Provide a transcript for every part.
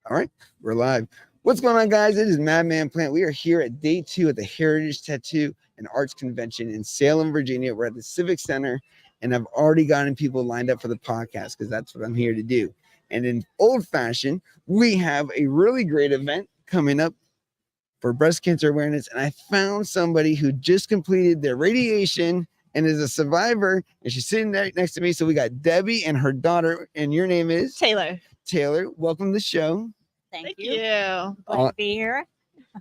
All right, we're live. What's going on, guys? It is Madman Plant. We are here at day 2 of the Heritage Tattoo and Arts Convention in Salem, Virginia. We're at the Civic Center, and I've already gotten people lined up for the podcast because that's what I'm here to do. And in old fashion, we have a really great event coming up for breast cancer awareness. And I found somebody who just completed their radiation and is a survivor, and she's sitting right next to me. So we got Debbie and her daughter, and your name is Taylor. Taylor. Welcome to the show. Thank you. Glad Uh, to be here.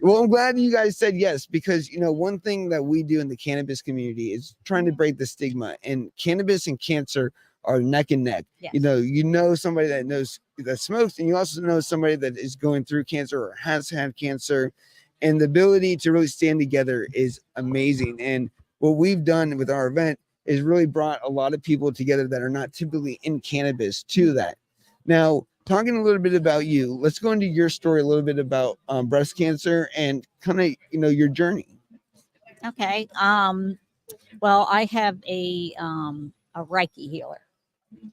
Well, I'm glad you guys said yes because, one thing that we do in the cannabis community is trying to break the stigma, and cannabis and cancer are neck and neck. Yes. You know somebody that smokes, and you also know somebody that is going through cancer or has had cancer, and the ability to really stand together is amazing. And what we've done with our event is really brought a lot of people together that are not typically in cannabis to that. Now, talking a little bit about you, let's go into your story a little bit about breast cancer and kind of your journey. Okay. Well, I have a Reiki healer,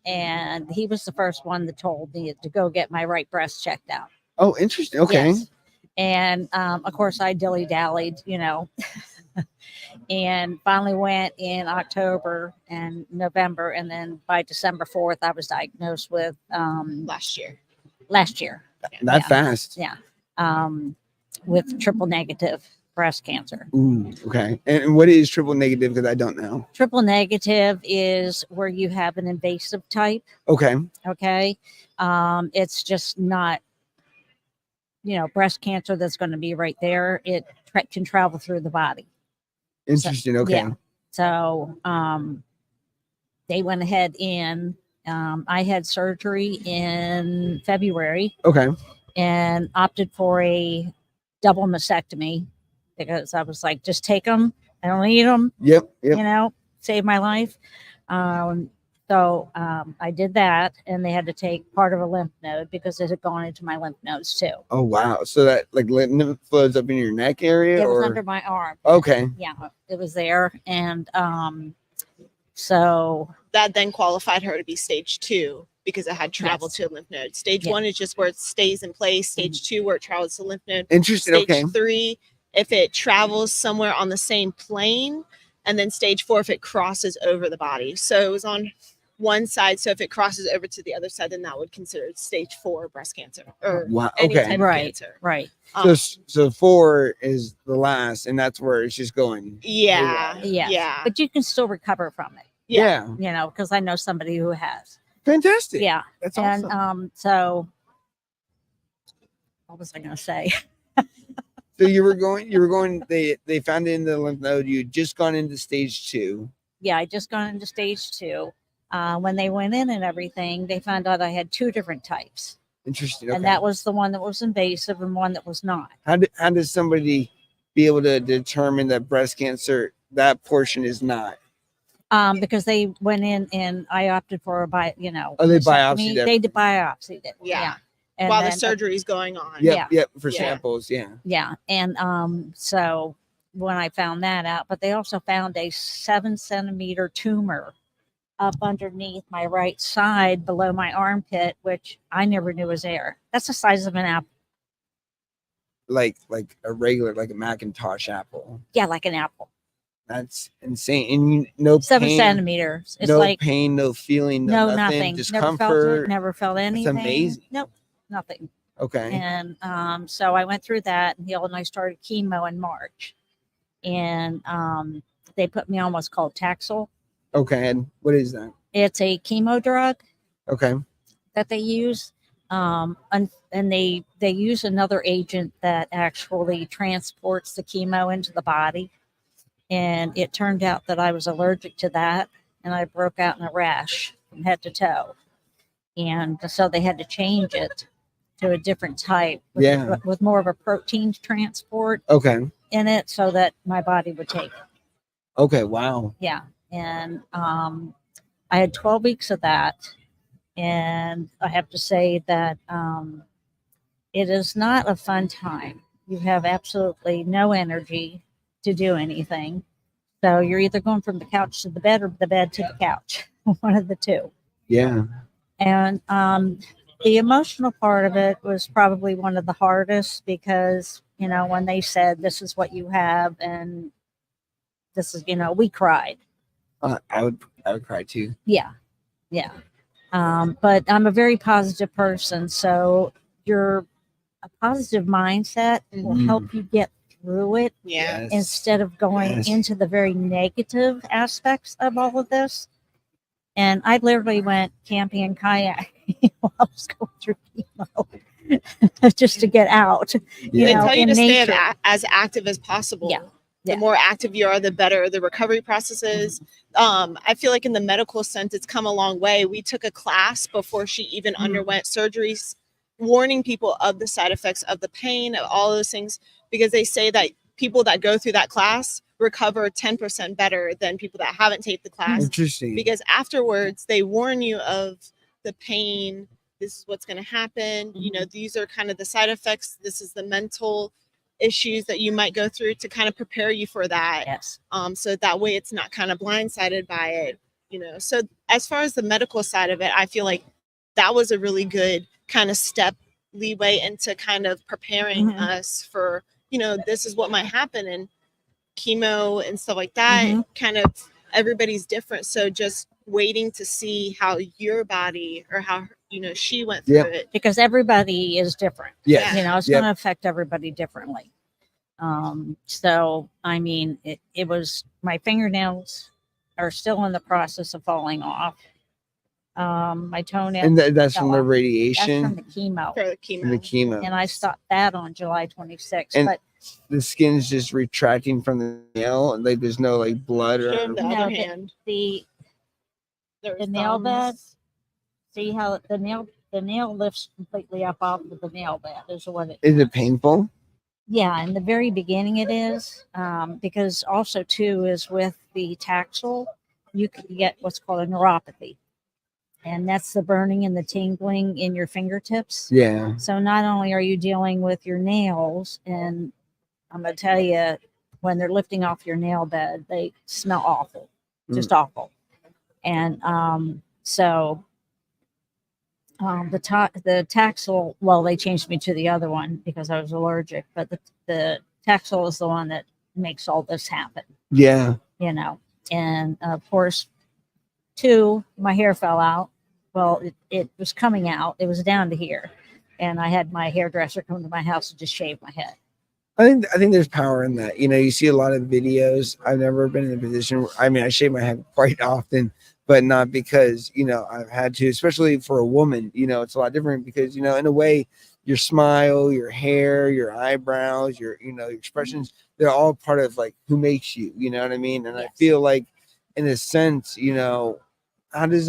and he was the first one that told me to go get my right breast checked out. Oh, interesting. Okay. Yes. And of course, I dilly dallied, and finally went in October and November, and then by December 4th, I was diagnosed with Last year. last year. That Yeah. fast. Yeah. With triple negative breast cancer. Ooh, okay. And what is triple negative? Because I don't know. Triple negative is where you have an invasive type. Okay. Okay. It's just not, breast cancer that's going to be right there. It can travel through the body. Interesting. Okay. Yeah. So they went ahead and I had surgery in February Okay. and opted for a double mastectomy because I was like, just take them. I don't need them. Yep. Yep. Save my life. So I did that, and they had to take part of a lymph node because it had gone into my lymph nodes too. Oh, wow. So that lymph flows up in your neck area? It was or? under my arm. Okay. Yeah, it was there. And so That then qualified her to be stage 2 because it had traveled Yes. to a lymph node. Stage Yeah. 1 is just where it stays in place. Stage 2 where it travels to lymph node. Interesting. Stage Okay. 3 if it travels somewhere on the same plane, and then stage 4 if it crosses over the body. So it was on one side. So if it crosses over to the other side, then that would consider it stage 4 breast cancer or Wow. any Okay. type of Right. cancer. right. So 4 is the last, and that's where it's just going. Yeah. Yes. Yeah. But you can still recover from it, Yeah. because I know somebody who has. Fantastic. Yeah. That's And awesome. so what was I going to say? So you were going, they found it in the lymph node. You had just gone into stage 2. Yeah, I just got into stage 2. When they went in and everything, they found out I had 2 different types. Interesting. Okay. And that was the one that was invasive and one that was not. How does somebody be able to determine that breast cancer, that portion is not? Because they went in and I opted for a they mastectomy. biopsied They biopsied it. Yeah. And While the then- surgery is going on. Yep. Yeah. Yep. For Yeah. samples. Yeah. Yeah. And so when I found that out, but they also found a 7-centimeter tumor up underneath my right side below my armpit, which I never knew was there. That's the size of an apple. Like a regular, like a Macintosh apple. Yeah, like an apple. That's insane. And no 7 pain, centimeters. It's no like pain, no feeling, no, nothing, nothing. discomfort. Never felt anything. amazing. Nope, nothing. Okay. And so I went through that and healed, and I started chemo in March. And they put me on what's called Taxol. Okay. And what is that? It's a chemo drug Okay. that they use. And they use another agent that actually transports the chemo into the body. And it turned out that I was allergic to that, and I broke out in a rash from head to toe. And so they had to change it to a different type with, Yeah. with more of a protein transport Okay. in it so that my body would take it. Okay. Wow. Yeah. And I had 12 weeks of that. And I have to say that it is not a fun time. You have absolutely no energy to do anything. So you're either going from the couch to the bed or the bed to the couch, one of the two. Yeah. And The emotional part of it was probably one of the hardest because, you know, when they said this is what you have and this is, you know, we cried. I would cry too. Yeah. Yeah. But I'm a very positive person. So a positive mindset will Mhm. help you get through it Yeah. Yes. instead of going Yes. into the very negative aspects of all of this. And I literally went camping and kayaking while I was going through chemo just to get out. Yeah. They know, tell you in to stay nature. as active as possible. Yeah, yeah. The more active you are, the better the recovery process is. I feel like in the medical sense, it's come a long way. We took a class before she even underwent surgeries, warning people of the side effects of the pain, of all those things, because they say that people that go through that class recover 10% better than people that haven't taken the class. Interesting. Because afterwards they warn you of the pain. This is what's going to happen. You know, these are kind of the side effects. This is the mental issues that you might go through to kind of prepare you for that. Yes. So that way it's not kind of blindsided by it, you know. So as far as the medical side of it, I feel like that was a really good kind of step leeway into kind of preparing us for, you know, this is what might happen, and chemo and stuff like that. Kind of everybody's different. So just waiting to see how your body or how, you know, she went through it. Because everybody is different. Yes. You know, it's Yep. going to affect everybody differently. So, I mean, it was, my fingernails are still in the process of falling off. My toenails. And that's fell from the off. radiation. That's from the chemo. For the chemo. From the chemo. And I stopped that on July 26th. And but the skin's just retracting from the nail, and like there's no like blood Show or. the No, other the- hand. the There's nail bed, thumbs. see how the nail lifts completely up off of the nail bed is what it Is it painful? Yeah, in the very beginning it is, because also too is with the Taxol, you can get what's called a neuropathy, and that's the burning and the tingling in your fingertips. Yeah. So not only are you dealing with your nails, and I'm gonna tell you, when they're lifting off your nail bed, they smell awful, just awful, and so. The Taxol, well, they changed me to the other one because I was allergic, but the Taxol is the one that makes all this happen, Yeah. you know. And of course, two, my hair fell out. Well, it was coming out. It was down to here. And I had my hairdresser come to my house and just shave my head. I think there's power in that. You know, you see a lot of videos. I've never been in a position I mean, I shave my head quite often, but not because, you know, I've had to, especially for a woman. You know, it's a lot different because, you know, in a way, your smile, your hair, your eyebrows, your, you know, your expressions, they're all part of like who makes you, you know what I mean? And I feel like in a sense, you know, how did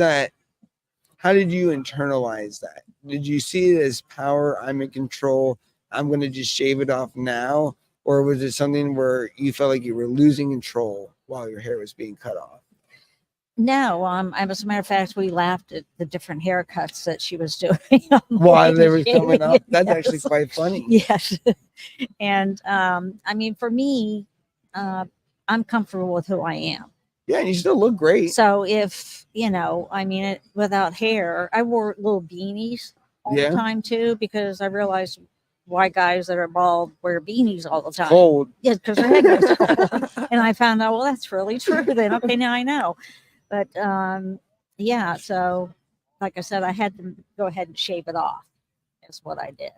you internalize that? Did you see it as power? I'm in control. I'm going to just shave it off now. Or was it something where you felt like you were losing control while your hair was being cut off? No, as a matter of fact, we laughed at the different haircuts that she was doing While they were shaving coming up? it, That's yes. actually quite funny. Yes. And I mean, for me, I'm comfortable with who I am. Yeah, and you still look great. So if, you know, I mean, without hair, I wore little beanies all Yeah. the time too, because I realized why guys that are bald wear beanies all the time. Cold. Yeah, because their head gets cold. And I found out, well, that's really true then. Okay, now I know. But yeah, so like I said, I had to go ahead and shave it off. Is what I did.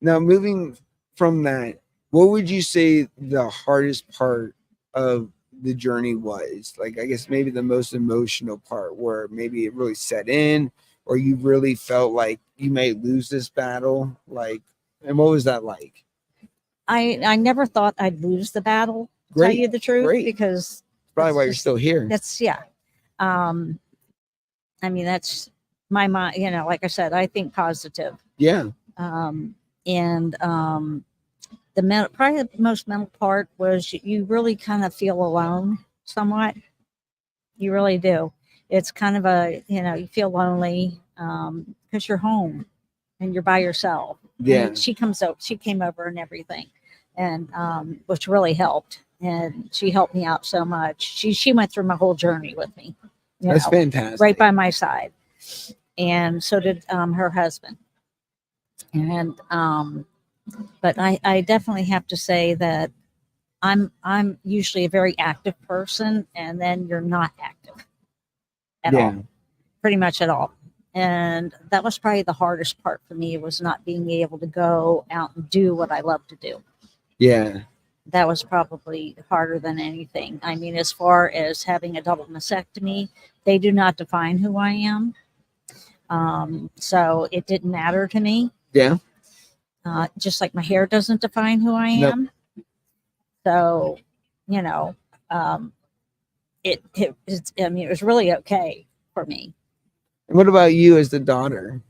Now, moving from that, what would you say the hardest part of the journey was? Like, I guess maybe the most emotional part where maybe it really set in, or you really felt like you may lose this battle. Like, and what was that like? I never thought I'd lose the battle, to tell Great. you the truth, Great. because Probably it's why you're just- still here. that's, yeah. I mean, that's my mind, you know, like I said, I think positive. Yeah. Probably the most mental part was you really kind of feel alone somewhat. You really do. It's kind of a, you know, you feel lonely because you're home and you're by yourself. Yeah. And she came over and everything, and which really helped. And she helped me out so much. She went through my whole journey with me. You That's know, fantastic. right by my side. and so did her husband. And but I definitely have to say that I'm usually a very active person, and then you're not active at all, pretty much at all. And that was probably the hardest part for me, was not being able to go out and do what I love to do. Yeah. That was probably harder than anything. I mean, as far as having a double mastectomy, they do not define who I am. So it didn't matter to me. Yeah. Just like my hair doesn't define who I Nope. am. So, you know, it's, I mean, it was really okay for me. And what about you as the daughter?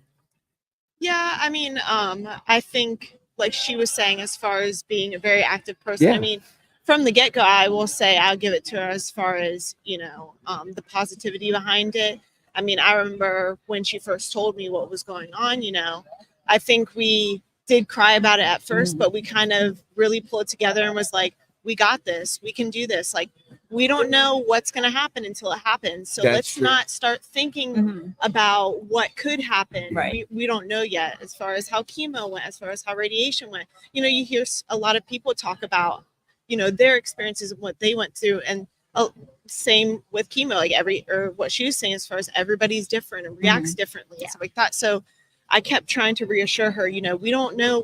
Yeah, I mean, I think like she was saying, as far as being a very active person, Yeah. I mean, from the get-go, I will say I'll give it to her as far as, you know, the positivity behind it. I mean, I remember when she first told me what was going on, you know, I think we did cry about it at first, but we kind of really pulled together and was like, we got this, we can do this. Like, we don't know what's going to happen until it happens. So That's let's true. not start thinking about what could happen. Right. We don't know yet, as far as how chemo went, as far as how radiation went. You know, you hear a lot of people talk about, you know, their experiences of what they went through, and same with chemo, like or what she was saying, as far as everybody's different and reacts differently and stuff like that. So I kept trying to reassure her, you know, we don't know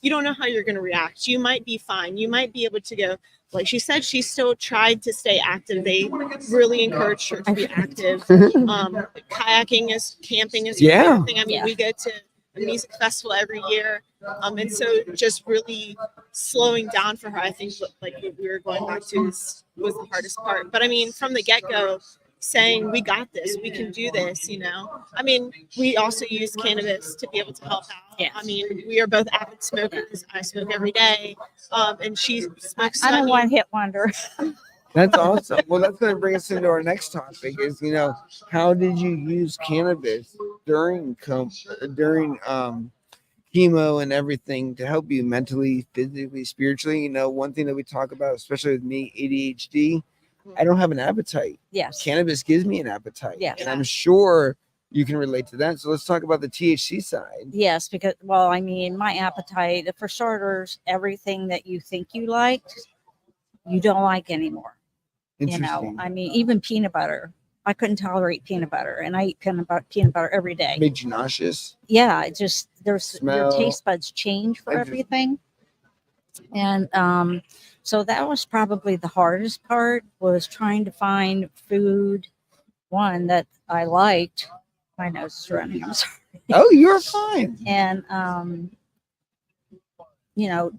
you don't know how you're going to react. You might be fine. You might be able to go. Like she said, she still tried to stay active. They really encouraged her to be active. Kayaking is, camping is her favorite thing. I mean, we go to a music festival every year. And so just really slowing down for her, I think, like what we were going back to was the hardest part. But I mean, from the get-go, saying we got this, we can do this, you know. I mean, we also use cannabis to be able to help out. Yes. I mean, we are both avid smokers. I smoke every day, and she smokes. I'm a one-hit wonder. That's awesome. Well, that's going to bring us into our next topic is, you know, how did you use cannabis during chemo and everything to help you mentally, physically, spiritually? You know, one thing that we talk about, especially with me, ADHD, I don't have an appetite. Yes. Cannabis gives me an appetite. Yes. And I'm sure you can relate to that. So let's talk about the THC side. Yes, because, well, I mean, my appetite, for starters, everything that you think you liked, you don't like anymore. You know, Interesting. I mean, even peanut butter. I couldn't tolerate peanut butter, and I eat peanut butter every day. Made you nauseous. Yeah, it just, your Smell. taste buds change for everything. And so that was probably the hardest part, was trying to find food, one that I liked. My nose is running, I'm sorry. Oh, you're fine. And you know,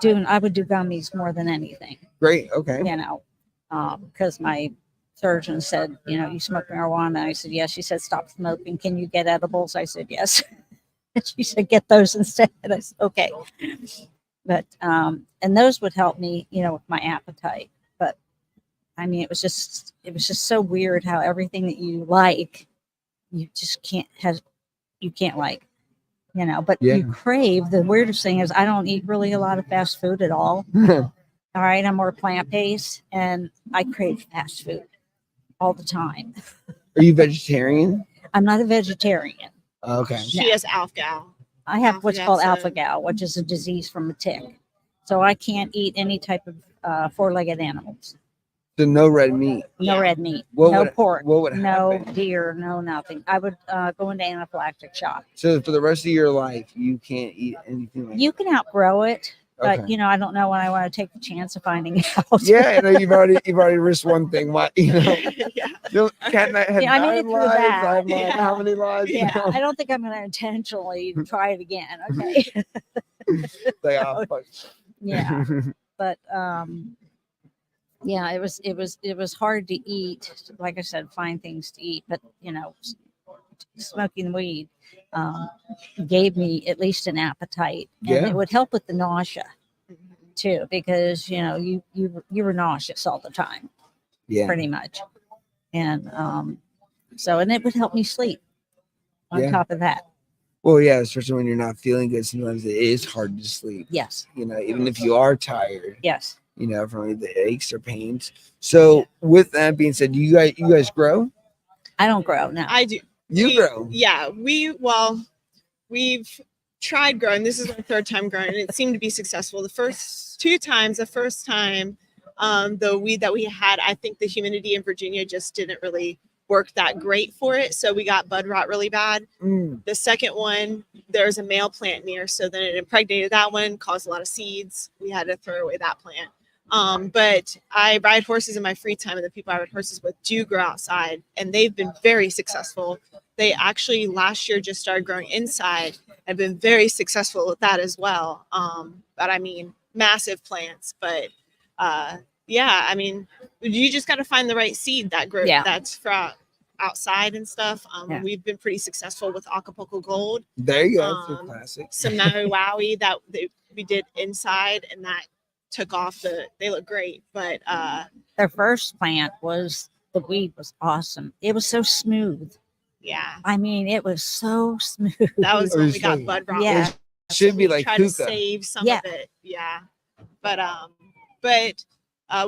I would do gummies more than anything, Great. Okay. you know, because my surgeon said, you know, you smoke marijuana. I said, yes. She said, stop smoking. Can you get edibles? I said, yes. She said, get those instead. I said, okay. But, and those would help me, you know, with my appetite. But I mean, it was just so weird how everything that you like, you just can't like, you know, but Yeah. you crave. The weirdest thing is I don't eat really a lot of fast food at all. All right. I'm more plant-based, and I crave fast food all the time. Are you vegetarian? I'm not a vegetarian. Okay. She has alpha-gal. I have what's called Alpha-gal, so- alpha-gal, which is a disease from a tick. So I can't eat any type of four-legged animals. So no red meat. No Yeah. red meat, What no would- pork, what would no happen? deer, no nothing. I would go into anaphylactic shock. So for the rest of your life, you can't eat anything like You can outgrow it, but Okay. you know, I don't know when I want to take the chance of finding out. Yeah, I know you've already risked one thing. Why, you know, Yeah. you Cat Knight had Yeah, I made 9 it through lives. that. I'm like, Yeah. how many lives? Yeah, You know? I don't think I'm going to intentionally try it again. Okay. Like, oh, fuck. Yeah, but yeah, it was hard to eat. Like I said, find things to eat, but you know, smoking weed gave me at least an appetite, and Yeah. it would help with the nausea too, because you know you were nauseous all the time, Yeah. pretty much, and so and it would help me sleep. On Yeah. top of that, Well, yeah, especially when you're not feeling good, sometimes it is hard to sleep. yes, You know, even if you are tired, yes. you know, from the aches or pains. So with that being said, you guys grow? I don't grow now. I do. You grow. Yeah, we've tried growing. This is our third time growing, and it seemed to be successful. The first time, the weed that we had, I think the humidity in Virginia just didn't really work that great for it, so we got bud rot really bad. The second one, there's a male plant near, so then it impregnated that one, caused a lot of seeds. We had to throw away that plant. But I ride horses in my free time, and the people I ride horses with do grow outside, and they've been very successful. They actually last year just started growing inside and been very successful with that as well. But I mean, massive plants. But yeah, I mean, you just got to find the right seed that grows. Yeah. That's for outside and stuff. Yeah. We've been pretty successful with Acapulco Gold, There you go. That's a classic. some Maui Wowie that we did inside, and that took off. They look great, but Their first plant the weed was awesome. It was so smooth. yeah, I mean, it was so smooth. that was It when was we got like- bud rot. Yeah. Should be like try to hookah. save some Yeah. of it. Yeah. But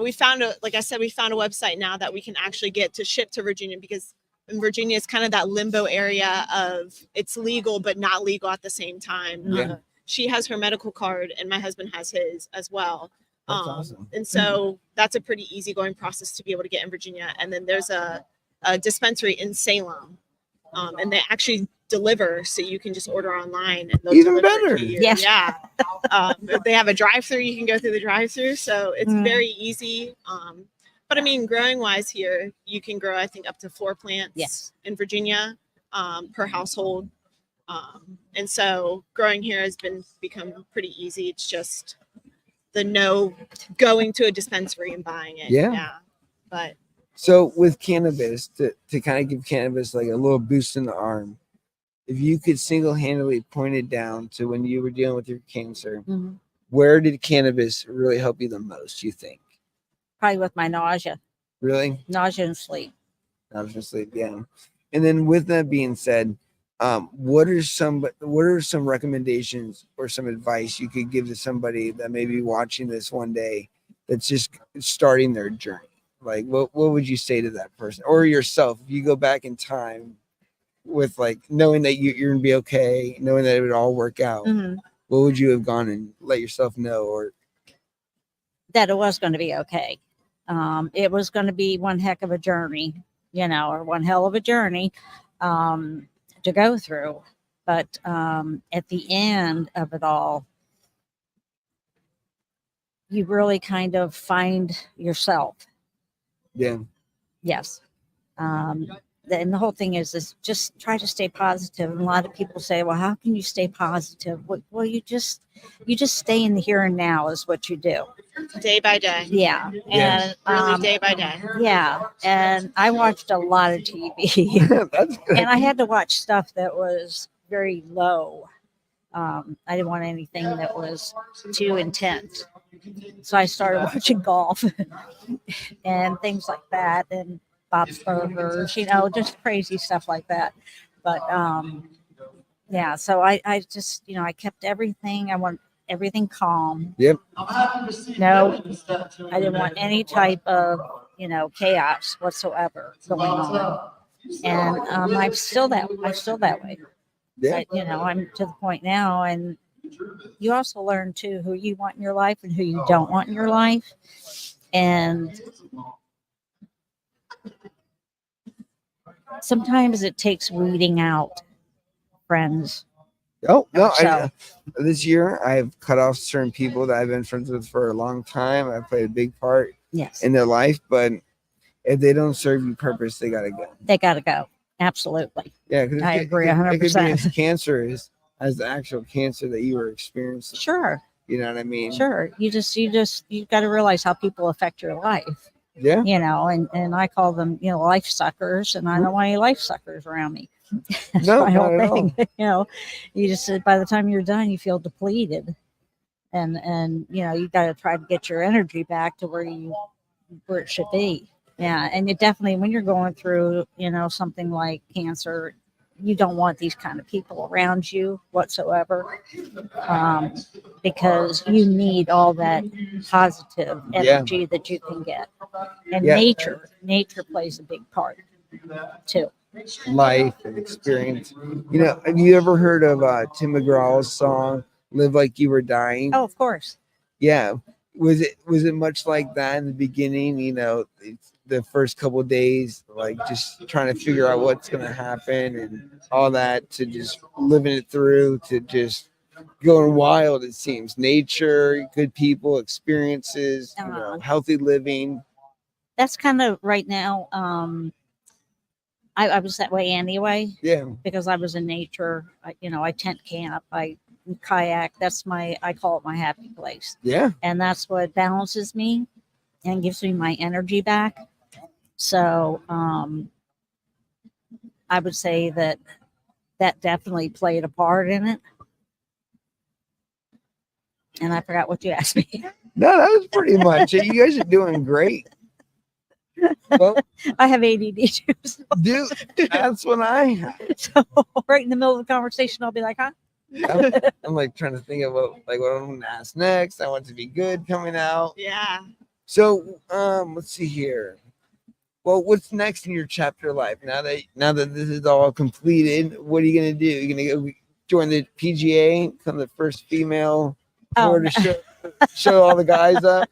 we found like I said, we found a website now that we can actually get to ship to Virginia, because in Virginia it's kind of that limbo area of it's legal but not legal at the same time. Yeah. She has her medical card and my husband has his as well. That's awesome. And so that's a pretty easygoing process to be able to get in Virginia. And then there's a dispensary in Salem, and they actually deliver, so you can just order online and they'll Even deliver it better. to you. Yes. Yeah. They have a drive-through. You can go through the drive-through, so it's very easy. But I mean, growing wise here, you can grow, I think, up to 4 plants Yes. in Virginia per household. And so growing here has become pretty easy. It's just going to a dispensary and buying it. Yeah. But So with cannabis, to kind of give cannabis like a little boost in the arm, if you could single-handedly point it down to when you were dealing with your cancer, Mhm. where did cannabis really help you the most, you think? Probably with my nausea and sleep. I was gonna sleep, yeah. And then with that being said, what are some recommendations or some advice you could give to somebody that may be watching this one day that's just starting their journey? Like what would you say to that person or yourself if you go back in time with like knowing that you're gonna be okay, knowing that it would all work out? Mhm. What would you have gone and let yourself know? Or That it was going to be okay. It was going to be one heck of a journey, or one hell of a journey to go through. But at the end of it all, you really kind of find yourself. yeah, Yes. And the whole thing is just try to stay positive. And a lot of people say, well, how can you stay positive? Well, you just stay in the here and now is what you do. day by day, Yeah. Yeah. And really day by day. yeah. And I watched a lot of TV that's good. and I had to watch stuff that was very low. I didn't want anything that was too intense. So I started watching golf and things like that, and Bob's Burgers, just crazy stuff like that. But yeah, so I just, I kept everything. I want everything calm. Yep. No, I didn't want any type of, chaos whatsoever going on. And I'm still that way. Yeah. But, I'm to the point now, and you also learn too who you want in your life and who you don't want in your life. And sometimes it takes weeding out friends. Oh no! So- This year I've cut off certain people that I've been friends with for a long time. I played a big part Yes, in their life, but if they don't serve you purpose, they gotta go. they got to go. Absolutely. Yeah, 'cause I agree It could be 100%. as cancer as the actual cancer that you were experiencing. Sure, You know what I mean? sure. You got to realize how people affect your life, Yeah. and I call them, life suckers, and I don't want any life suckers around me. That's No, my not whole at all. thing. You just by the time you're done, you feel depleted, and you got to try to get your energy back to where it should be. Yeah, and you definitely, when you're going through, something like cancer, you don't want these kind of people around you whatsoever, because you need all that positive energy that you can get. And Yeah. nature plays a big part too. life and experience. You know, have you ever heard of Tim McGraw's song "Live Like You Were Dying"? Oh, of course. Yeah. Was it much like that in the beginning? You know, the first couple of days, like just trying to figure out what's going to happen and all that, to just living it through, to just going wild. It seems nature, good people, experiences, you know, healthy living. That's kind of right now. I was that way anyway Yeah. because I was in nature. I tent camp. I kayak. I call it my happy place. Yeah. And that's what balances me and gives me my energy back. So I would say that definitely played a part in it. And I forgot what you asked me. No, that was pretty much it. You guys are doing great. Well, I have ADD too. dude, that's what I have. So right in the middle of the conversation, I'll be like, huh? I'm like trying to think of what I'm going to ask next. I want it to be good coming out. Yeah. So, let's see here. Well, what's next in your chapter life? Now that this is all completed, what are you gonna do? You're gonna go join the PGA, become the first female Oh, to show all the guys up.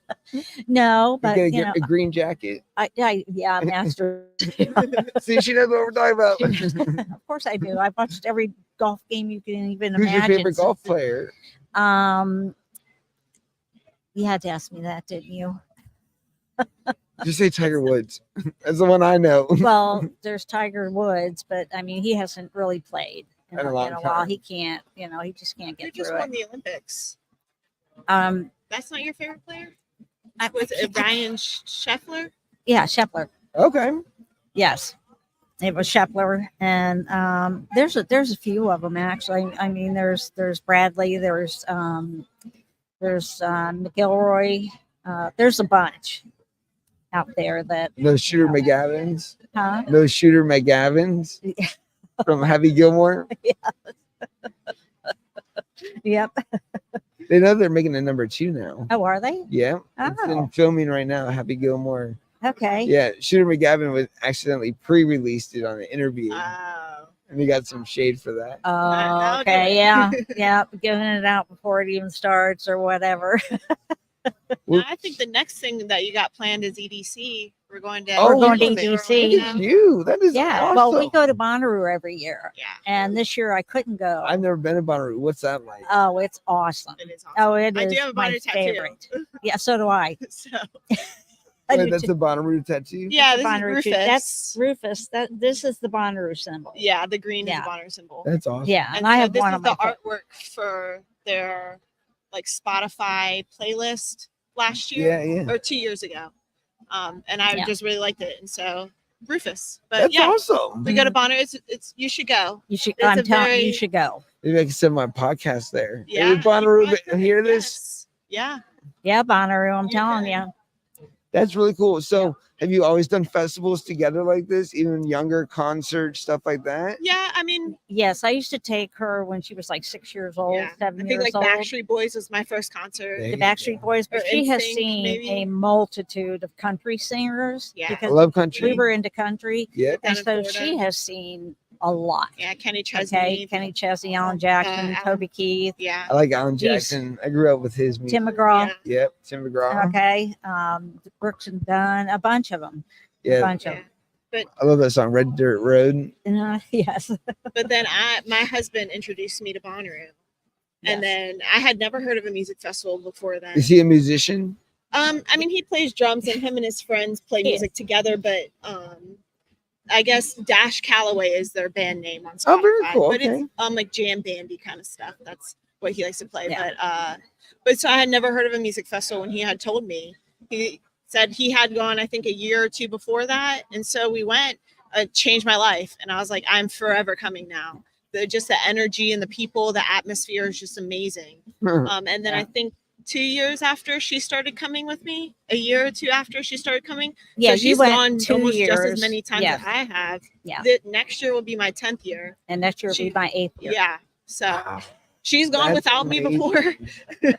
no, but You're gonna get a green jacket. yeah, master. See, she knows what we're talking about. Of course I do. I've watched every golf game you can even Who's imagine. your favorite golf player? You had to ask me that, didn't you? Just say Tiger Woods. That's the one I know. Well, there's Tiger Woods, but I mean, he hasn't really played in In a a long while. time. He can't, he just can't Who get just through won it. the Olympics? That's not your favorite player? I, Was it Ryan Scheffler? yeah, Scheffler. Okay. Yes, it was Scheffler, and there's a few of them actually. I mean, there's Bradley, there's McIlroy, there's a bunch out there that. No Shooter McGavins. Huh? No Shooter McGavins from Happy Gilmore. Yep. They know they're making a number 2 now. Oh, are they? Yeah. It's in Oh, filming right now. Happy Gilmore. okay. Yeah. Shooter McGavin was accidentally pre-released it on an interview, Oh. and we got some shade for that. Oh, okay. Yeah. Yeah. Giving it out before it even starts or whatever. Well, I think the next thing that you got planned is EDC. We're going to. Oh, We're going to look EDC. at you. That is Yeah. awesome. Well, we go to Bonnaroo every year, Yeah, and this year I couldn't go. I've never been to Bonnaroo. What's that like? Oh, it's awesome. it is awesome. Oh, it I is do have a my Bonnaroo tattoo. favorite. Yeah, so do I. So I Wait, do that's too. a Bonnaroo tattoo? yeah, this Bonnaroo is too. Rufus. That's Rufus. This is the Bonnaroo symbol. Yeah, the green Yeah. is the Bonnaroo symbol. That's awesome. Yeah, and And I so have this one is of my. the artwork for their like Spotify playlist last year Yeah, yeah. or 2 years ago. And I Yeah. just really liked it. And so Rufus. But That's yeah, awesome. we go to Bonner. It's you should go. You should. It's I'm a telling you, very- you should go. Maybe I can send my podcast there. Yeah. Hey, Bonnaroo, hear this? Yes. Yeah. Yeah, Bonnaroo. I'm You telling can. you. That's really cool. So, have you always done festivals together like this, even younger concerts, stuff like that? Yeah. I mean, Yes, I used to take her when she was like 6 years old, yeah. 7 I think years like old. Backstreet Boys was my first concert. There The you Backstreet go. Boys, but Or she has NSYNC, seen maybe. a multitude of country singers. Yeah. I Because love country. we were into country, Yep. Down and in so Florida. she has seen a lot. Yeah. Kenny Chesney. Okay, Kenny Chesney, Alan Jackson, Alan- Toby Keith, Yeah. I like Alan Jeez. Jackson. I grew up with his music. Tim McGraw. Yeah. Yep, Tim McGraw. Okay, Brooks and Dunn, a bunch of them. A Yeah, bunch of Yeah. them. I love that song, Red Dirt Road. Yes. But then my husband introduced me to Bonnaroo. Yes. And then I had never heard of a music festival before then. Is he a musician? I mean, he plays drums, and him and his friends play He music together. But I guess Dash Calloway is their band name on Spotify. Oh, very cool, But okay. it's like jam bandy kind of stuff. That's what he likes to play. Yeah. But so I had never heard of a music festival when he had told me. He said he had gone, I think, a year or two before that, and so we went. It changed my life, and I was like, I'm forever coming now. Just the energy and the people, the atmosphere is just amazing. And then Yeah. I think 2 years after she started coming with me, a year or two after she started coming. Yeah, so you she's went gone 2 almost years. just as many times Yes. as I have. Yeah. Next year will be my 10th year. And next year will be She- my 8th year. Yeah. So Wow. she's gone That's without me amazing. before.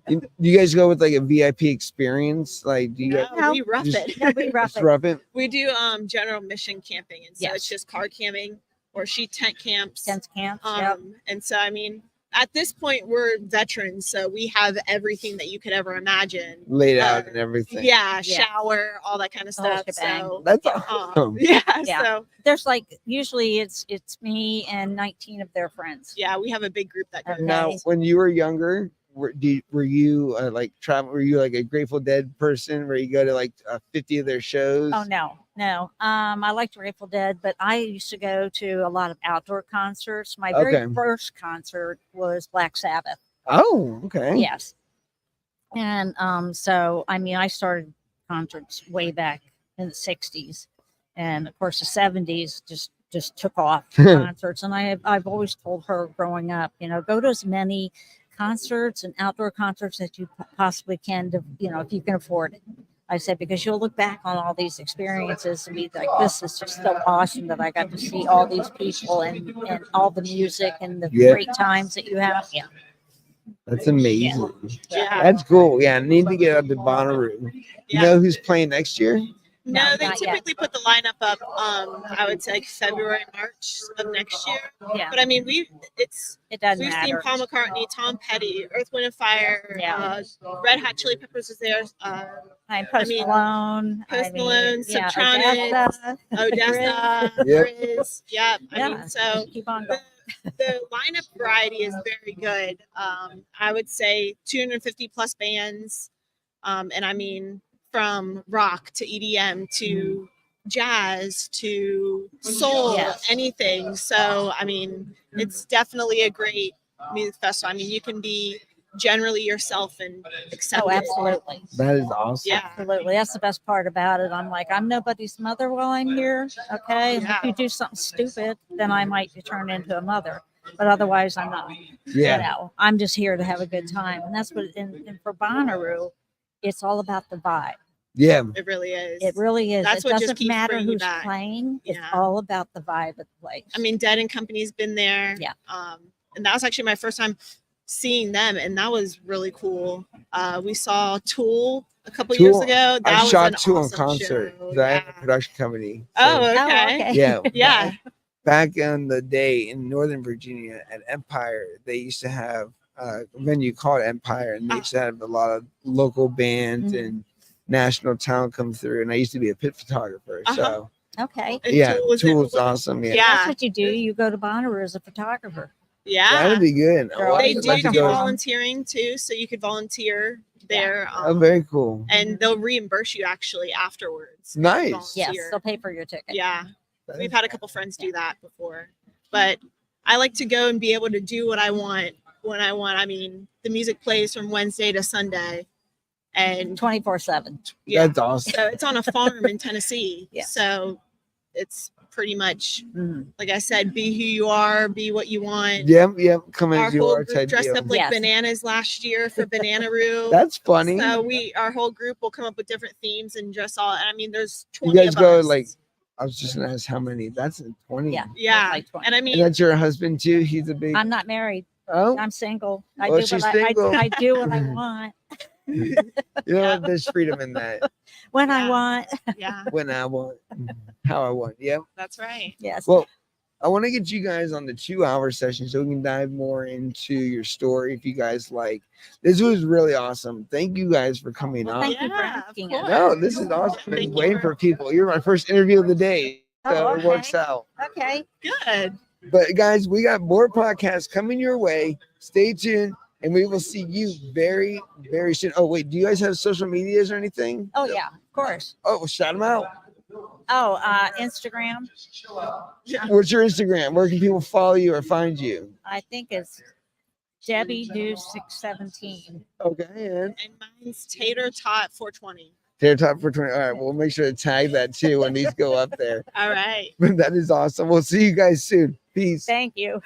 You guys go with like a VIP experience? Like, do you guys No, we rough just- it. No, we rough just it. rough it? We do general mission camping, and so Yes. it's just car camping or she tent camps. Tent camps. Yep. And so I mean, at this point we're veterans, so we have everything that you could ever imagine. Laid out Uh, and everything. Yeah, Yeah. shower, all that kind of The whole stuff. shebang. So That's Yeah. awesome. yeah, Yeah. so There's like usually it's me and 19 of their friends. yeah, we have a big group that goes. Okay. Now, when you were younger, were you like travel? Were you like a Grateful Dead person where you go to like 50 of their shows? Oh no. I liked Grateful Dead, but I used to go to a lot of outdoor concerts. My very Okay. first concert was Black Sabbath. Oh, okay. Yes. And so I mean I started concerts way back in the 60s. And of course the 70s just took off concerts. And I've always told her growing up, go to as many concerts and outdoor concerts that you possibly can, if you can afford it. I said, because you'll look back on all these experiences and be like, this is just so awesome that I got to see all these people and all the music and the Yeah. great times that you have. Yeah. That's amazing. Yeah. That's cool. Yeah, I need to get up to Bonnaroo. You Yeah. know who's playing next year? No, No, they not yet. typically put the lineup up. I would say like February, March of next year. Yeah. But I mean, It doesn't we've seen matter. Paul McCartney, Tom Petty, Earth, Wind and Fire, Yeah. Red Hot Chili Peppers was there, Post mean, Malone. Post Malone, yeah, Subtronics, Odessa. Odessa, Yep. Grizz. Yeah, I Yeah. mean, so Keep on going. the lineup variety is very good. I would say 250 plus bands, and I mean from rock to EDM to jazz to soul, Yes. anything. So I mean, it's definitely a great music festival. I mean, you can be generally yourself and accept Oh, it. absolutely. That is awesome. Yeah. Absolutely. That's the best part about it. I'm like, I'm nobody's mother while I'm here. Okay. And Yeah. if you do something stupid, then I might be turned into a mother. But otherwise, I'm not. Yeah. I'm just here to have a good time. And that's what, and for Bonnaroo, it's all about the vibe. Yeah. It really is. It really is. That's It what just doesn't keeps matter bringing you who's back. playing. It's Yeah. all about the vibe of the place. I mean, Dead and Company's been there. Yeah. And that was actually my first time seeing them, and that was really cool. We saw Tool a couple years Tool. ago. That I was shot an two on awesome concert. show. 'Cause I have Yeah. a production company. Oh, So, okay. yeah. Yeah. Back in the day in Northern Virginia at Empire, they used to have a venue called Empire, and they used to have a lot of local bands Mhm. and national talent come through. And I used to be a pit photographer. So Okay. And yeah, Tool was there Tool's with- awesome. Yeah. Yeah. That's what you do. You go to Bonnaroo as a photographer. Yeah. That'd be good. Girl, They I'd do like to do go. volunteering too, so you could volunteer there. Oh, very cool. And they'll reimburse you actually afterwards. Nice. Yes, Volunteer. they'll pay for your ticket. Yeah. That We've is- had a couple friends do that before, but I like to go and be able to do what I want when I want. I mean, the music plays from Wednesday to Sunday, and 24/7. yeah, That's awesome. so it's on a farm in Tennessee. Yeah. So it's pretty much, Mhm. like I said, be who you are, be what you want. Yep. Come Our as you whole are group type dressed deal. up like Yes. bananas last year for Bananaroo. That's funny. So our whole group will come up with different themes and dress all. And I mean, there's You 20 guys of go us. like, I was just gonna ask how many. That's a 20. Yeah. yeah, like 20. and I And mean, that's your husband too. He's a big. I'm not married. Oh, I'm single. I Well, do she's what single. I do what I want you know what? There's freedom in that. when I Yeah. want. yeah, When I want, how I want. Yep. that's right. Yes. Well, I want to get you guys on the 2-hour session so we can dive more into your story if you guys like. This was really awesome. Thank you guys for coming Well, on. thank you for Yeah, of asking us. course. No, this is awesome. I've been Thank you waiting for- for people. You're my first interview of the day. So Oh, it works okay. out. Okay. Good. But guys, we got more podcasts coming your way. Stay tuned, and we will see you very, very soon. Oh, wait, do you guys have social medias or anything? Oh yeah, of course. Oh, well, shout them out. Oh, Instagram. What's your Instagram? Where can people follow you or find you? I think it's Debbie Do 617. Okay, and And mine's Tater Tot 420. Tater Top for 20. All right, we'll make sure to tag that too when these go up there. All right. But that is awesome. We'll see you guys soon. Peace. Thank you.